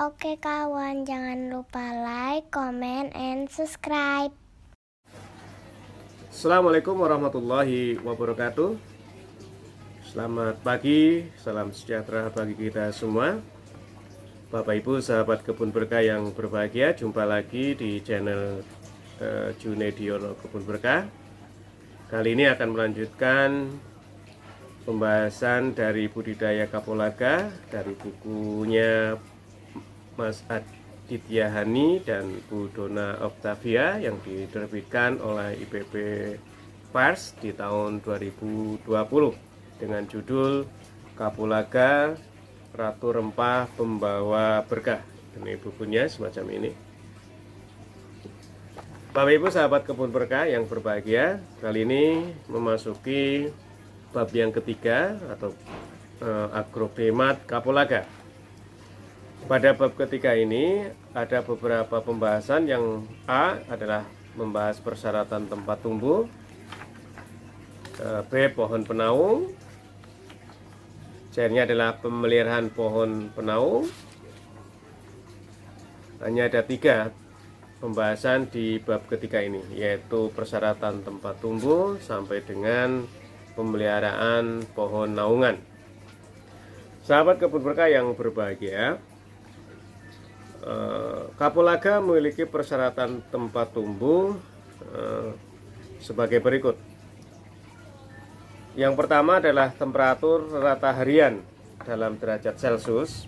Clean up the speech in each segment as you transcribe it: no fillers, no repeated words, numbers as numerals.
Oke kawan, jangan lupa like, comment, and subscribe. Assalamualaikum warahmatullahi wabarakatuh. Selamat pagi, salam sejahtera bagi kita semua. Bapak Ibu sahabat kebun berkah yang berbahagia, jumpa lagi di channel Junediono Kebun Berkah. Kali ini akan melanjutkan pembahasan dari budidaya kapulaga dari bukunya Mas Aditya Hani dan Bu Dona Octavia yang diterbitkan oleh IPB Pers di tahun 2020 dengan judul Kapulaga Ratu Rempah Pembawa Berkah. Ini bukunya semacam ini. Bapak Ibu sahabat kebun berkah yang berbahagia, kali ini memasuki bab yang ketiga atau agroklimat kapulaga. Pada bab ketiga ini ada beberapa pembahasan. Yang A adalah membahas persyaratan tempat tumbuh, B pohon penaung, C-nya adalah pemeliharaan pohon penaung. Hanya ada 3 pembahasan di bab ketiga ini, yaitu persyaratan tempat tumbuh sampai dengan pemeliharaan pohon naungan. Sahabat kebun berkah yang berbahagia, kapulaga memiliki persyaratan tempat tumbuh sebagai berikut. Yang pertama adalah temperatur rata harian dalam derajat Celcius.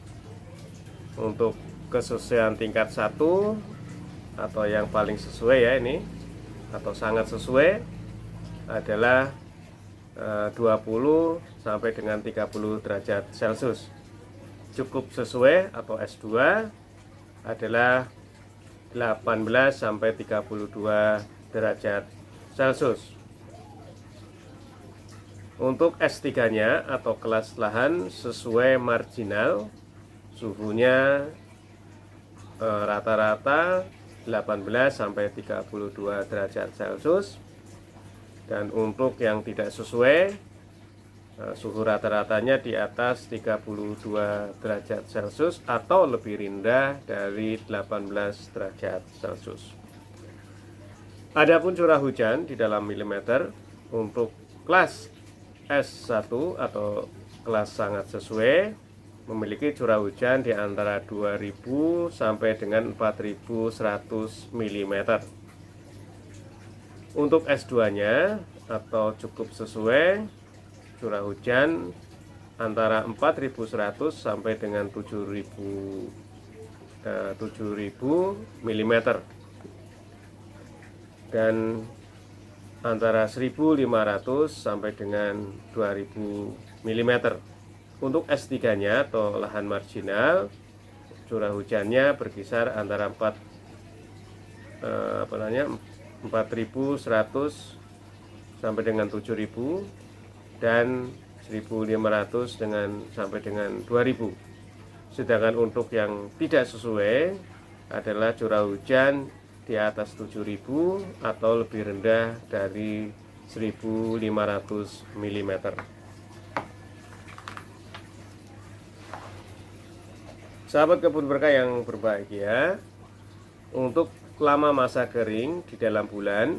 Untuk kesesuaian tingkat 1 atau yang paling sesuai ya ini, atau sangat sesuai adalah 20 sampai dengan 30 derajat Celcius. Cukup sesuai atau S2 adalah 18 sampai 32 derajat Celcius. Untuk S3-nya atau kelas lahan sesuai marginal, suhunya rata-rata 18 sampai 32 derajat Celcius. Dan untuk yang tidak sesuai, suhu rata-ratanya di atas 32 derajat Celcius atau lebih rendah dari 18 derajat Celcius. Adapun curah hujan di dalam milimeter untuk kelas S1 atau kelas sangat sesuai memiliki curah hujan di antara 2000 sampai dengan 4100 mm. Untuk S2-nya atau cukup sesuai, curah hujan antara 4100 sampai dengan 7000 mm dan antara 1500 sampai dengan 2000 mm. Untuk S3-nya atau lahan marginal, curah hujannya berkisar antara 4100 sampai dengan 7000 dan 1500 sampai dengan 2000. Sedangkan untuk yang tidak sesuai adalah curah hujan di atas 7000 atau lebih rendah dari 1500 mm. Sahabat kebun berkah yang berbahagia, untuk lama masa kering di dalam bulan,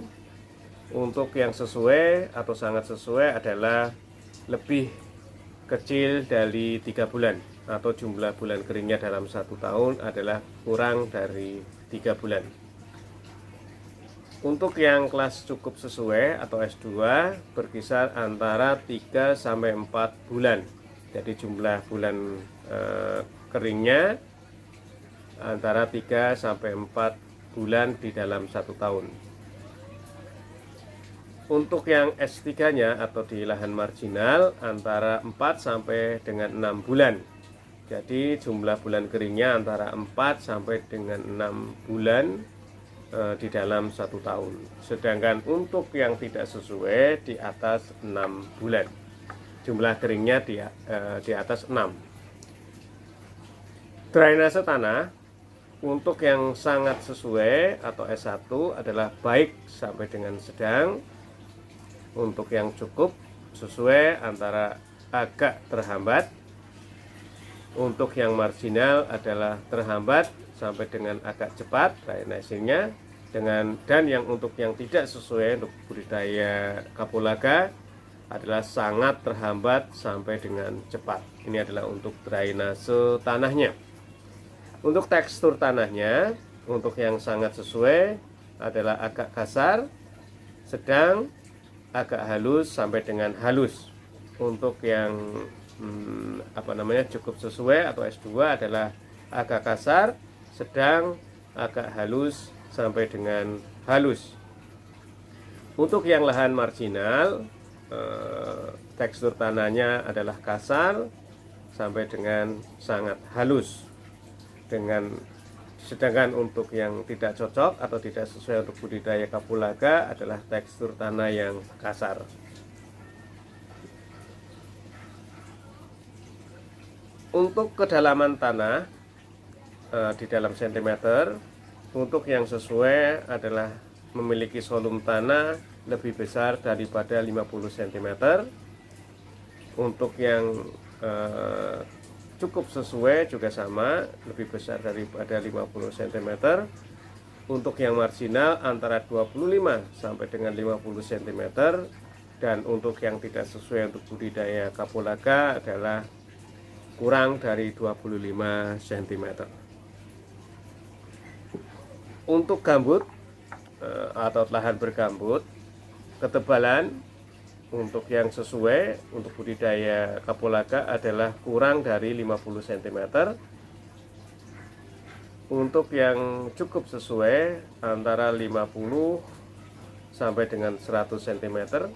untuk yang sesuai atau sangat sesuai adalah lebih kecil dari 3 bulan, atau jumlah bulan keringnya dalam 1 tahun adalah kurang dari 3 bulan. Untuk yang kelas cukup sesuai atau S2 berkisar antara 3 sampai 4 bulan. Jadi jumlah bulan keringnya antara 3 sampai 4 bulan di dalam 1 tahun. Untuk yang S3-nya atau di lahan marginal antara 4 sampai dengan 6 bulan. Jadi jumlah bulan keringnya antara 4 sampai dengan 6 bulan di dalam 1 tahun. Sedangkan untuk yang tidak sesuai di atas 6 bulan. Jumlah keringnya di atas 6. Drainase tanah untuk yang sangat sesuai atau S1 adalah baik sampai dengan sedang. Untuk yang cukup sesuai antara agak terhambat Untuk yang marginal adalah terhambat sampai dengan agak cepat drainasenya, dan yang untuk yang tidak sesuai untuk budidaya kapulaga adalah sangat terhambat sampai dengan cepat. Ini adalah untuk drainase tanahnya. Untuk tekstur tanahnya, untuk yang sangat sesuai adalah agak kasar, sedang, agak halus sampai dengan halus. Untuk yang cukup sesuai atau S2 adalah agak kasar, sedang, agak halus sampai dengan halus. Untuk yang lahan marginal, tekstur tanahnya adalah kasar sampai dengan sangat halus. Sedangkan untuk yang tidak cocok atau tidak sesuai untuk budidaya kapulaga adalah tekstur tanah yang kasar. Untuk kedalaman tanah di dalam sentimeter, untuk yang sesuai adalah memiliki volume tanah lebih besar daripada 50 cm. Untuk yang cukup sesuai juga sama, lebih besar daripada 50 cm. Untuk yang marginal antara 25 sampai dengan 50 cm. Dan untuk yang tidak sesuai untuk budidaya kapulaga adalah kurang dari 25 cm. Untuk gambut atau lahan bergambut, ketebalan untuk yang sesuai untuk budidaya kapulaga adalah kurang dari 50 cm. Untuk yang cukup sesuai antara 50 sampai dengan 100 cm.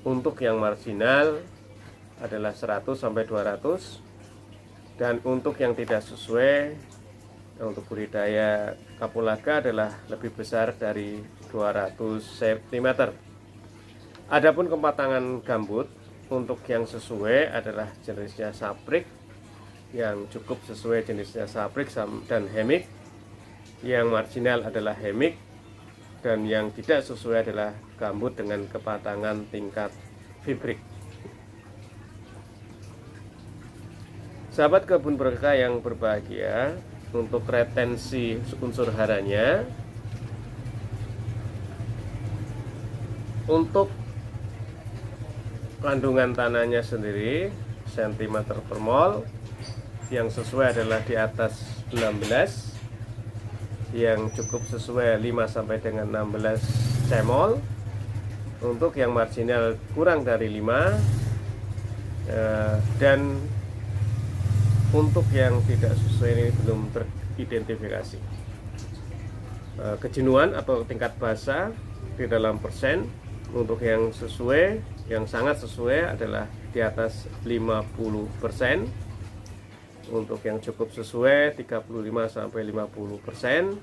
Untuk yang marginal adalah 100 sampai 200, dan untuk yang tidak sesuai untuk budidaya kapulaga adalah lebih besar dari 200 cm. Adapun kepatangan gambut untuk yang sesuai adalah jenisnya saprik, yang cukup sesuai jenisnya saprik dan hemik, yang marginal adalah hemik, dan yang tidak sesuai adalah gambut dengan kepatangan tingkat fibrik. Sahabat kebun berkah yang berbahagia, untuk retensi unsur haranya, untuk kandungan tanahnya sendiri cm per mol, yang sesuai adalah di atas 16, yang cukup sesuai 5 sampai dengan 16 cmol. Untuk yang marginal kurang dari 5, dan untuk yang tidak sesuai ini belum teridentifikasi. Kejenuhan atau tingkat basah di dalam persen. Untuk yang sesuai, yang sangat sesuai adalah di atas 50%. Untuk yang cukup sesuai 35 sampai 50%.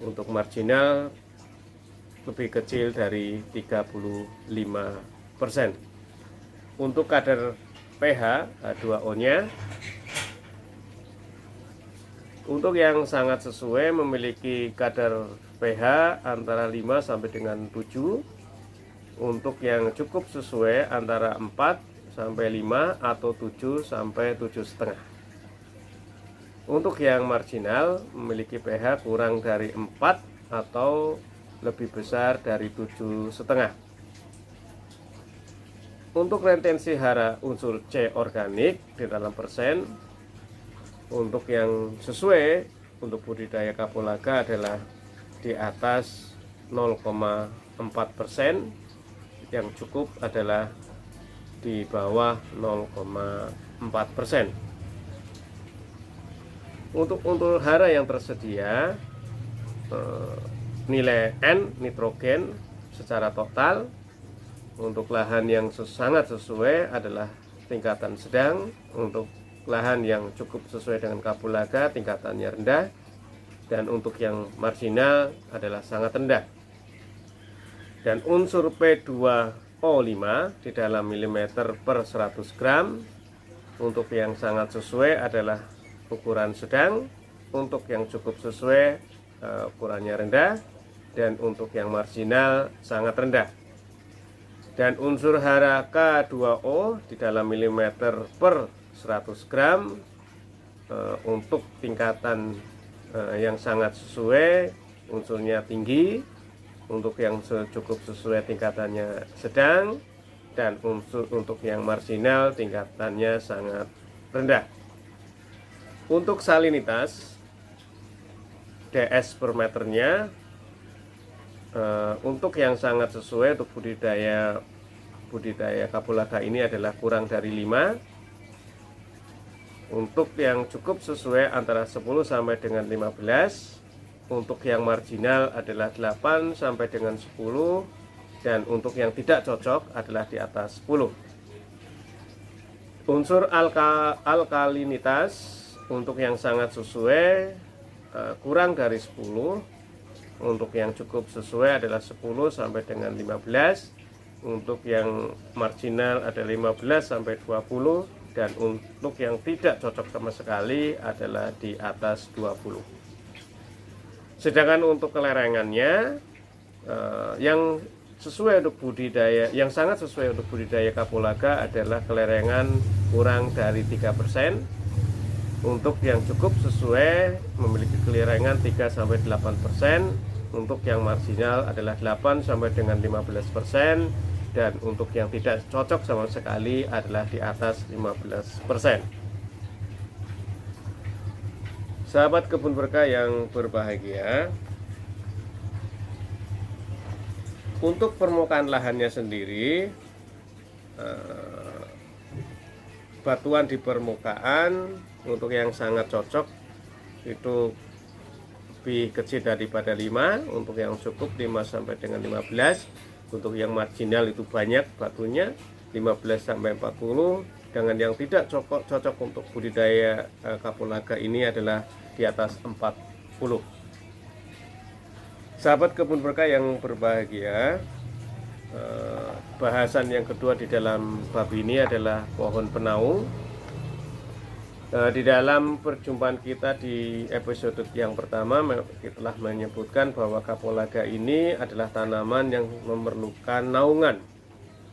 Untuk marginal lebih kecil dari 35%. Untuk kadar pH H2O-nya, untuk yang sangat sesuai memiliki kadar pH antara 5 sampai dengan 7. Untuk yang cukup sesuai antara 4 sampai 5 atau 7 sampai 7,5. Untuk yang marginal memiliki pH kurang dari 4 atau lebih besar dari 7,5. Untuk retensi hara unsur C organik di dalam persen, untuk yang sesuai untuk budidaya kapulaga adalah di atas 0,4%, yang cukup adalah di bawah 0,4%. Untuk unsur hara yang tersedia, nilai N nitrogen secara total untuk lahan yang sangat sesuai adalah tingkatan sedang. Untuk lahan yang cukup sesuai dengan kapulaga tingkatannya rendah, dan untuk yang marginal adalah sangat rendah. Dan unsur P2O5 di dalam milimeter per 100 gram. Untuk yang sangat sesuai adalah ukuran sedang, untuk yang cukup sesuai ukurannya rendah, dan untuk yang marginal sangat rendah. Dan unsur hara K2O di dalam milimeter per 100 gram untuk tingkatan yang sangat sesuai unsurnya tinggi, untuk yang cukup sesuai tingkatannya sedang, dan untuk yang marginal tingkatannya sangat rendah. Untuk salinitas DS per meternya, untuk yang sangat sesuai untuk budidaya kapulaga ini adalah kurang dari 5. Untuk yang cukup sesuai antara 10 sampai dengan 15. Untuk yang marginal adalah 8 sampai dengan 10, dan untuk yang tidak cocok adalah di atas 10. Unsur alkalinitas untuk yang sangat sesuai kurang dari 10. Untuk yang cukup sesuai adalah 10 sampai dengan 15. Untuk yang marginal ada 15 sampai 20, dan untuk yang tidak cocok sama sekali adalah di atas 20. Sedangkan untuk kelerengannya yang sesuai untuk budidaya, yang sangat sesuai untuk budidaya kapulaga adalah kelerengan kurang dari 3%. Untuk yang cukup sesuai memiliki kelerengan 3 sampai 8%. Untuk yang marginal adalah 8 sampai dengan 15%, dan untuk yang tidak cocok sama sekali adalah di atas 15%. Sahabat kebun berkah yang berbahagia, untuk permukaan lahannya sendiri, batuan di permukaan untuk yang sangat cocok itu lebih kecil daripada 5. Untuk yang cukup 5 sampai dengan 15. Untuk yang marginal itu banyak batunya 15 sampai 40. Dengan yang tidak cocok untuk budidaya kapulaga ini adalah di atas 40. Sahabat kebun berkah yang berbahagia, bahasan yang kedua di dalam bab ini adalah pohon penaung. Di dalam perjumpaan kita di episode yang pertama, kita telah menyebutkan bahwa kapulaga ini adalah tanaman yang memerlukan naungan,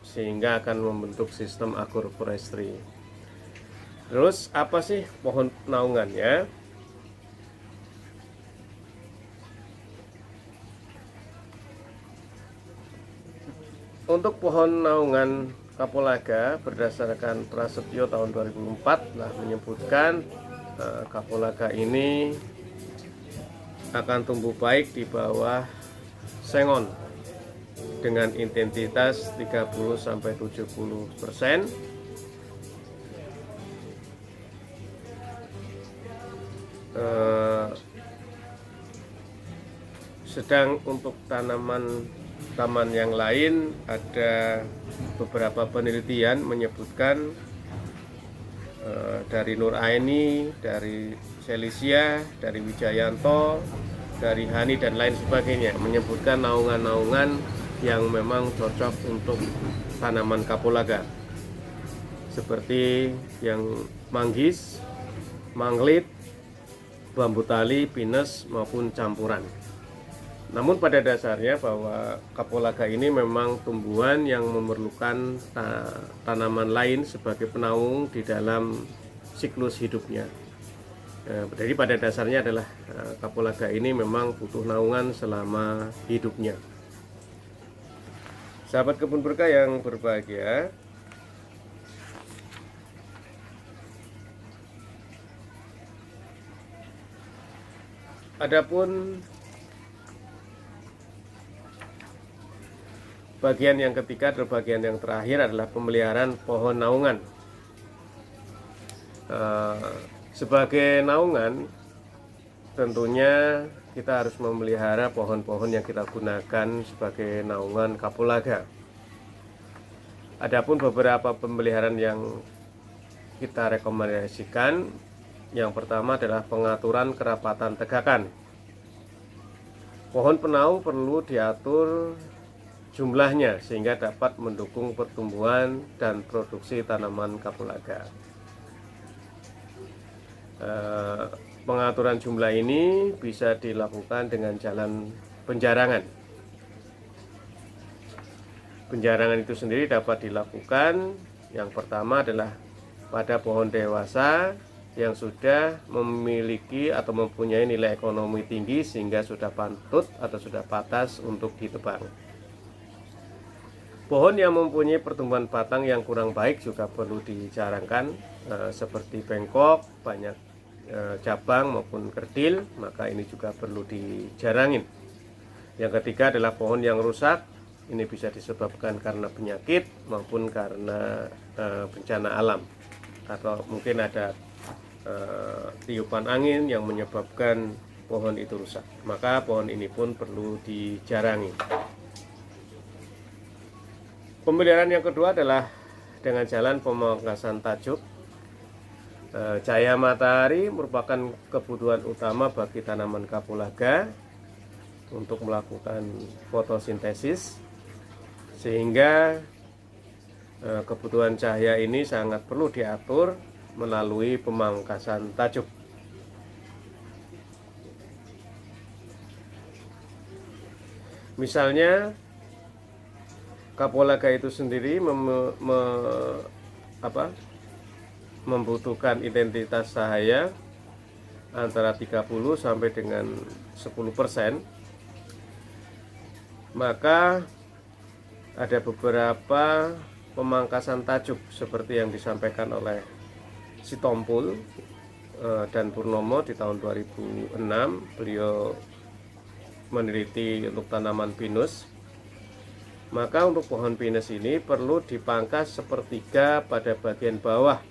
sehingga akan membentuk sistem agroforestry. Terus apa sih pohon naungannya? Untuk pohon naungan kapulaga berdasarkan Prasetyo tahun 2004 telah menyebutkan kapulaga ini akan tumbuh baik di bawah sengon dengan intensitas 30 sampai 70%. Sedang untuk tanaman yang lain ada beberapa penelitian menyebutkan dari Nur Aini, dari Selisia, dari Wijayanto, dari Hani dan lain sebagainya menyebutkan naungan-naungan yang memang cocok untuk tanaman kapulaga seperti yang manggis, manglit, bambu tali, pinus maupun campuran. Namun pada dasarnya bahwa kapulaga ini memang tumbuhan yang memerlukan tanaman lain sebagai penaung di dalam siklus hidupnya. Jadi pada dasarnya adalah kapulaga ini memang butuh naungan selama hidupnya. Sahabat kebun berkah yang berbahagia, adapun bagian yang ketiga atau bagian yang terakhir adalah pemeliharaan pohon naungan. Sebagai naungan, tentunya kita harus memelihara pohon-pohon yang kita gunakan sebagai naungan kapulaga. Adapun beberapa pemeliharaan yang kita rekomendasikan, yang pertama adalah pengaturan kerapatan tegakan. Pohon penaung perlu diatur jumlahnya sehingga dapat mendukung pertumbuhan dan produksi tanaman kapulaga. Pengaturan jumlah ini bisa dilakukan dengan jalan penjarangan. Penjarangan itu sendiri dapat dilakukan, yang pertama adalah pada pohon dewasa yang sudah memiliki atau mempunyai nilai ekonomi tinggi sehingga sudah pantut atau sudah pantas untuk ditebang. Pohon yang mempunyai pertumbuhan batang yang kurang baik juga perlu dijarangkan, seperti bengkok, banyak cabang maupun kerdil, maka ini juga perlu dijarangin. Yang ketiga adalah pohon yang rusak. Ini bisa disebabkan karena penyakit maupun karena bencana alam, atau mungkin ada tiupan angin yang menyebabkan pohon itu rusak, maka pohon ini pun perlu dijarangi. Pemeliharaan yang kedua adalah dengan jalan pemangkasan tajuk. Cahaya matahari merupakan kebutuhan utama bagi tanaman kapulaga untuk melakukan fotosintesis, sehingga kebutuhan cahaya ini sangat perlu diatur melalui pemangkasan tajuk. Misalnya kapulaga itu sendiri membutuhkan intensitas cahaya antara 30 sampai dengan 10%. Maka ada beberapa pemangkasan tajuk seperti yang disampaikan oleh Sitompul dan Purnomo di tahun 2006. Beliau meneliti untuk tanaman pinus. Maka untuk pohon pinus ini perlu dipangkas sepertiga pada bagian bawah.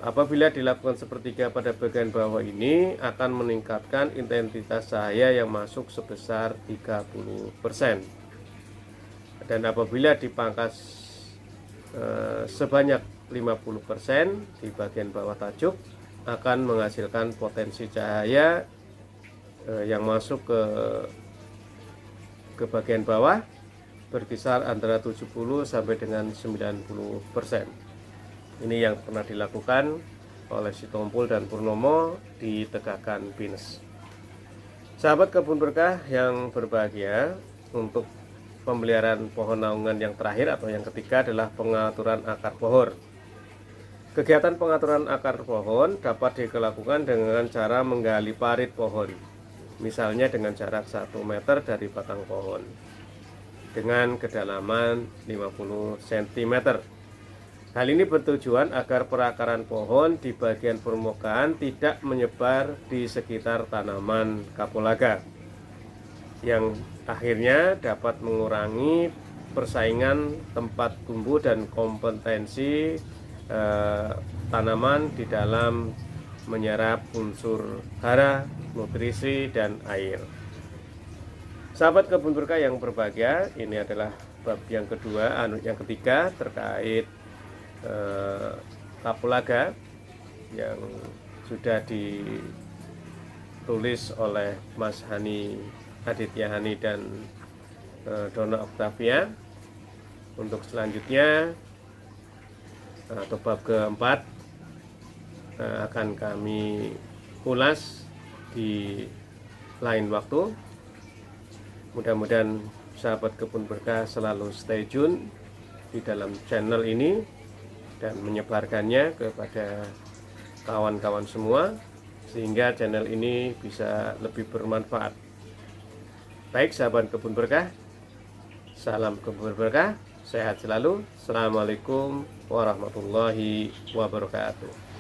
Apabila dilakukan sepertiga pada bagian bawah ini akan meningkatkan intensitas cahaya yang masuk sebesar 30%. Dan apabila dipangkas sebanyak 50% di bagian bawah tajuk akan menghasilkan potensi cahaya yang masuk ke bagian bawah berkisar antara 70 sampai dengan 90%. Ini yang pernah dilakukan oleh Sitompul dan Purnomo di Tegakan Pinus. Sahabat kebun berkah yang berbahagia, untuk pemeliharaan pohon naungan yang terakhir atau yang ketiga adalah pengaturan akar pohon. Kegiatan pengaturan akar pohon dapat dilakukan dengan cara menggali parit pohon, misalnya dengan jarak 1 meter dari batang pohon dengan kedalaman 50 cm. Hal ini bertujuan agar perakaran pohon di bagian permukaan tidak menyebar di sekitar tanaman kapulaga, yang akhirnya dapat mengurangi persaingan tempat tumbuh dan kompetensi tanaman di dalam menyerap unsur hara, nutrisi, dan air. Sahabat kebun berkah yang berbahagia, ini adalah bab yang kedua, yang ketiga terkait kapulaga yang sudah ditulis oleh Mas Hani, Aditya Hani, dan Donna Octavia. Untuk selanjutnya atau bab keempat akan kami ulas di lain waktu. Mudah-mudahan sahabat kebun berkah selalu stay tune di dalam channel ini dan menyebarkannya kepada kawan-kawan semua, sehingga channel ini bisa lebih bermanfaat. Baik sahabat kebun berkah, salam kebun berkah, sehat selalu. Assalamualaikum warahmatullahi wabarakatuh.